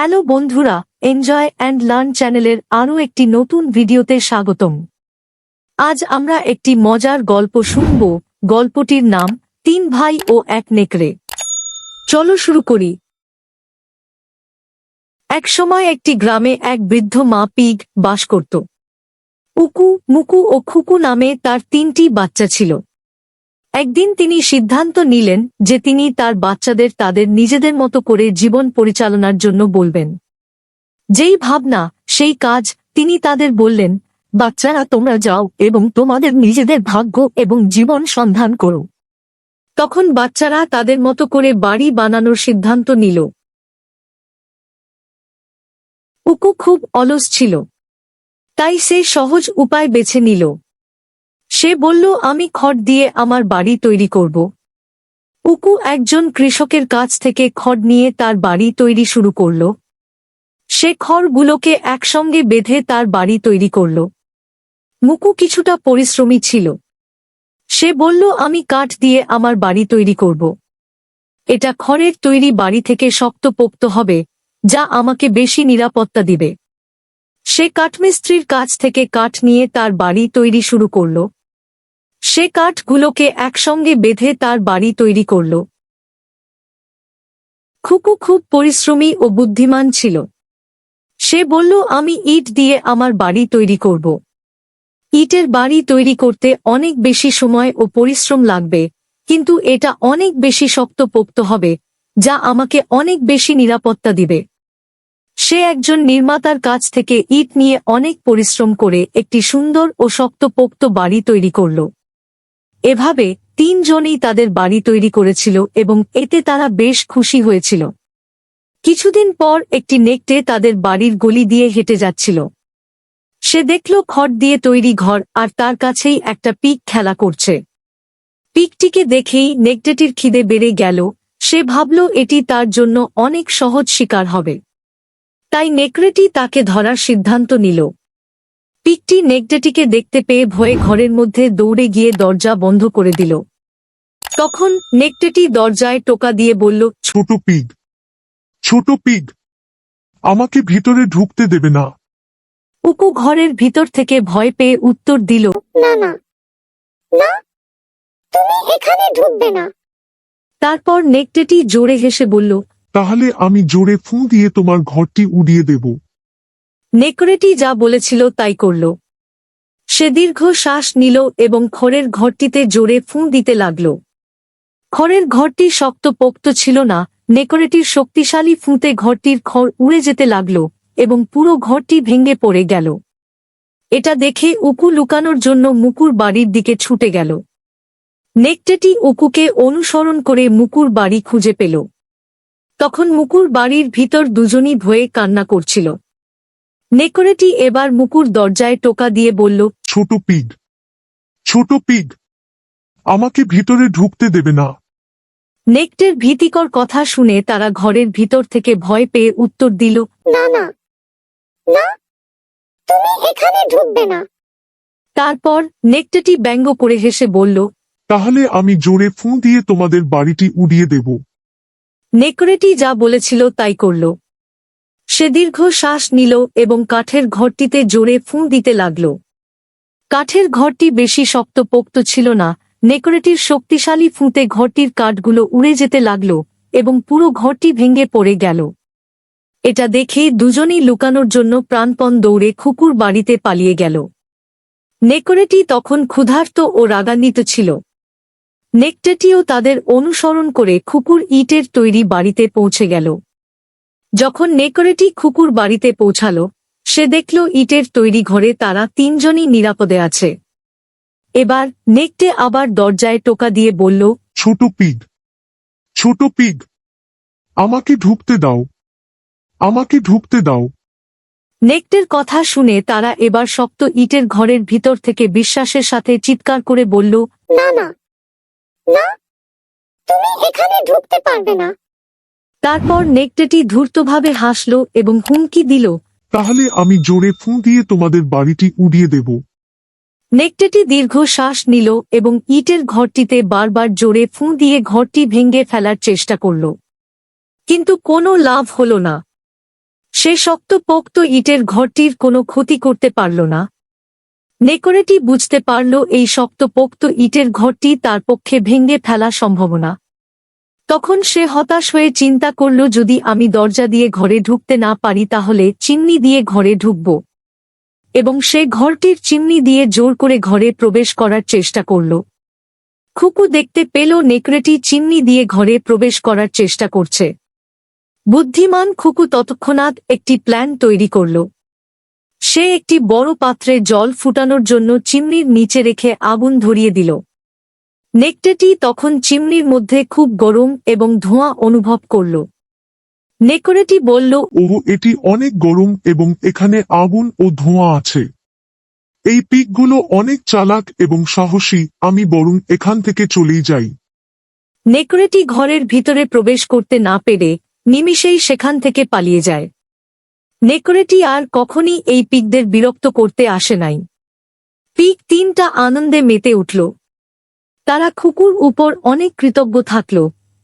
Hello বন্ধুরা, enjoy and learn চ্যানেলের আরও একটি নতুন ভিডিওতে স্বাগতম। আজ আমরা একটি মজার গল্প শুনব। গল্পটির নাম তিন ভাই ও এক নেকড়ে। চলো শুরু করি। একসময় একটি গ্রামে এক বৃদ্ধ মা পিগ বাস করত। উকু, মুকু ও খুকু নামে তার তিনটি বাচ্চা ছিল। একদিন তিনি সিদ্ধান্ত নিলেন যে তিনি তার বাচ্চাদের তাদের নিজেদের মতো করে জীবন পরিচালনার জন্য বলবেন। যেই ভাবনা সেই কাজ। তিনি তাদের বললেন, বাচ্চারা তোমরা যাও এবং তোমাদের নিজেদের ভাগ্য এবং জীবন সন্ধান করো। তখন বাচ্চারা তাদের মতো করে বাড়ি বানানোর সিদ্ধান্ত নিল। উকু খুব অলস ছিল, তাই সে সহজ উপায় বেছে নিল। সে বলল, আমি খড় দিয়ে আমার বাড়ি তৈরি করব। উকু একজন কৃষকের কাছ থেকে খড় নিয়ে তার বাড়ি তৈরি শুরু করল। সে খড়গুলোকে একসঙ্গে বেঁধে তার বাড়ি তৈরি করল। মুকু কিছুটা পরিশ্রমী ছিল। সে বলল, আমি কাঠ দিয়ে আমার বাড়ি তৈরি করব। এটা খড়ের তৈরি বাড়ি থেকে শক্তপোক্ত হবে, যা আমাকে বেশি নিরাপত্তা দিবে। সে কাঠমিস্ত্রির কাছ থেকে কাঠ নিয়ে তার বাড়ি তৈরি শুরু করল। সে কাঠগুলোকে একসঙ্গে বেঁধে তার বাড়ি তৈরি করল। খুকু খুব পরিশ্রমী ও বুদ্ধিমান ছিল। সে বলল, আমি ইট দিয়ে আমার বাড়ি তৈরি করব। ইটের বাড়ি তৈরি করতে অনেক বেশি সময় ও পরিশ্রম লাগবে, কিন্তু এটা অনেক বেশি শক্তপোক্ত হবে, যা আমাকে অনেক বেশি নিরাপত্তা দিবে। সে একজন নির্মাতার কাছ থেকে ইট নিয়ে অনেক পরিশ্রম করে একটি সুন্দর ও শক্তপোক্ত বাড়ি তৈরি করল। এভাবে তিনজনেই তাদের বাড়ি তৈরি করেছিল এবং এতে তারা বেশ খুশি হয়েছিল। কিছুদিন পর একটি নেকড়ে তাদের বাড়ির গলি দিয়ে হেঁটে যাচ্ছিল। সে দেখল খড় দিয়ে তৈরি ঘর আর তার কাছেই একটা পিগ খেলা করছে। পিগটিকে দেখেই নেকড়েটির খিদে বেড়ে গেল। সে ভাবল এটি তার জন্য অনেক সহজ শিকার হবে। তাই নেকড়েটি তাকে ধরার সিদ্ধান্ত নিল। পিগটি নেকড়েটিকে দেখতে পেয়ে ভয়ে ঘরের মধ্যে দৌড়ে গিয়ে দরজা বন্ধ করে দিল। তখন নেকড়েটি দরজায় টোকা দিয়ে বলল, ছোট পিগ, ছোট পিগ, আমাকে ভিতরে ঢুকতে দেবে না। উকু ঘরের ভিতর থেকে ভয় পেয়ে উত্তর দিল, না না না, তুমি এখানে ঢুকবে না। তারপর নেকড়েটি জোরে হেসে বলল, তাহলে আমি জোরে ফুঁ দিয়ে তোমার ঘরটি উড়িয়ে দেব। নেকড়েটি যা বলেছিল তাই করল। সে দীর্ঘ শ্বাস নিল এবং খড়ের ঘরটিতে জোরে ফুঁ দিতে লাগল। খড়ের ঘরটি শক্তপোক্ত ছিল না। নেকড়েটির শক্তিশালী ফুঁতে ঘরটির খড় উড়ে যেতে লাগল এবং পুরো ঘরটি ভেঙে পড়ে গেল। এটা দেখে উকু লুকানোর জন্য মুকুর বাড়ির দিকে ছুটে গেল। নেকড়েটি উকুকে অনুসরণ করে মুকুর বাড়ি খুঁজে পেল। তখন মুকুর বাড়ির ভিতর দুজনই ভয়ে কান্না করছিল। নেকড়েটি এবার মুকুর দরজায় টোকা দিয়ে বলল, ছোট পিগ, ছোট পিগ, আমাকে ভিতরে ঢুকতে দেবে না। নেকড়ের ভীতিকর কথা শুনে তারা ঘরের ভিতর থেকে ভয় পেয়ে উত্তর দিল, না না না, তুমি এখানে ঢুকবে না। তারপর নেকড়েটি ব্যঙ্গ করে হেসে বলল, তাহলে আমি জোরে ফুঁ দিয়ে তোমাদের বাড়িটি উড়িয়ে দেব। নেকড়েটি যা বলেছিল তাই করল। সে দীর্ঘ শ্বাস নিল এবং কাঠের ঘরটিতে জোরে ফুঁ দিতে লাগল। কাঠের ঘরটি বেশি শক্তপোক্ত ছিল না। নেকড়েটির শক্তিশালী ফুঁতে ঘরটির কাঠগুলো উড়ে যেতে লাগল এবং পুরো ঘরটি ভেঙে পড়ে গেল। এটা দেখে দুজনেই লুকানোর জন্য প্রাণপণ দৌড়ে খুকুর বাড়িতে পালিয়ে গেল। নেকড়েটি তখন ক্ষুধার্ত ও রাগান্বিত ছিল। নেকড়েটিও তাদের অনুসরণ করে খুকুর ইটের তৈরি বাড়িতে পৌঁছে গেল। যখন নেকড়েটি খুকুর বাড়িতে পৌঁছাল, সে দেখল ইটের তৈরি ঘরে তারা তিনজনই নিরাপদে আছে। এবার নেকড়ে আবার দরজায় টোকা দিয়ে বলল, ছোট পিগ, ছোট পিগ, আমাকে ঢুকতে দাও, আমাকে ঢুকতে দাও। নেকড়ের কথা শুনে তারা এবার শক্ত ইটের ঘরের ভিতর থেকে বিশ্বাসের সাথে চিৎকার করে বলল, না না না, তুমি এখানে ঢুকতে পারবে না। তারপর নেকড়েটি ধূর্তভাবে হাসল এবং হুমকি দিল, তাহলে আমি জোরে ফুঁ দিয়ে তোমাদের বাড়িটি উড়িয়ে দেব। নেকড়েটি দীর্ঘ শ্বাস নিল এবং ইটের ঘরটিতে বারবার জোরে ফুঁ দিয়ে ঘরটি ভেঙে ফেলার চেষ্টা করল, কিন্তু কোনো লাভ হল না। সে শক্তপোক্ত ইটের ঘরটির কোনো ক্ষতি করতে পারল না। নেকড়েটি বুঝতে পারল এই শক্তপোক্ত ইটের ঘরটি তার পক্ষে ভেঙে ফেলা সম্ভব না। তখন সে হতাশ হয়ে চিন্তা করল, যদি আমি দরজা দিয়ে ঘরে ঢুকতে না পারি তাহলে চিমনি দিয়ে ঘরে ঢুকব, এবং সে ঘরটির চিমনি দিয়ে জোর করে ঘরে প্রবেশ করার চেষ্টা করল। খুকু দেখতে পেল নেকড়েটি চিমনি দিয়ে ঘরে প্রবেশ করার চেষ্টা করছে। বুদ্ধিমান খুকু তৎক্ষণাৎ একটি প্ল্যান তৈরি করল। সে একটি বড় পাত্রে জল ফুটানোর জন্য চিমনির নিচে রেখে আগুন ধরিয়ে দিল। নেকড়েটি তখন চিমনির মধ্যে খুব গরম এবং ধোঁয়া অনুভব করল। নেকড়েটি বলল, ওহ, এটি অনেক গরম এবং এখানে আগুন ও ধোঁয়া আছে। এই পিগগুলো অনেক চালাক এবং সাহসী, আমি বরং এখান থেকে চলেই যাই। নেকড়েটি ঘরের ভিতরে প্রবেশ করতে না পেরে নিমিষেই সেখান থেকে পালিয়ে যায়। নেকড়েটি আর কখনই এই পিগদের বিরক্ত করতে আসে নাই। পিগ তিনটা আনন্দে মেতে উঠল। তারা খুকুর উপর অনেক কৃতজ্ঞ থাকল,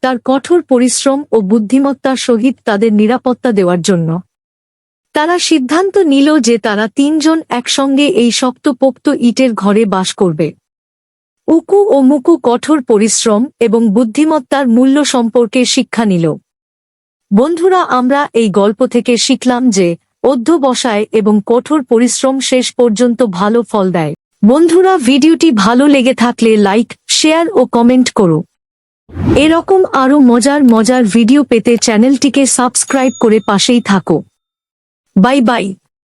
তার কঠোর পরিশ্রম ও বুদ্ধিমত্তার সহিত তাদের নিরাপত্তা দেওয়ার জন্য। তারা সিদ্ধান্ত নিল যে তারা তিনজন একসঙ্গে এই শক্তপোক্ত ইটের ঘরে বাস করবে। উকু ও মুকু কঠোর পরিশ্রম এবং বুদ্ধিমত্তার মূল্য সম্পর্কে শিক্ষা নিল। বন্ধুরা, আমরা এই গল্প থেকে শিখলাম যে অধ্যবসায় এবং কঠোর পরিশ্রম শেষ পর্যন্ত ভালো ফল দেয়। বন্ধুরা, ভিডিওটি ভালো লেগে থাকলে লাইক, শেয়ার ও কমেন্ট করো। এরকম আরো মজার মজার ভিডিও পেতে চ্যানেলটিকে সাবস্ক্রাইব করে পাশেই থাকো। Bye bye.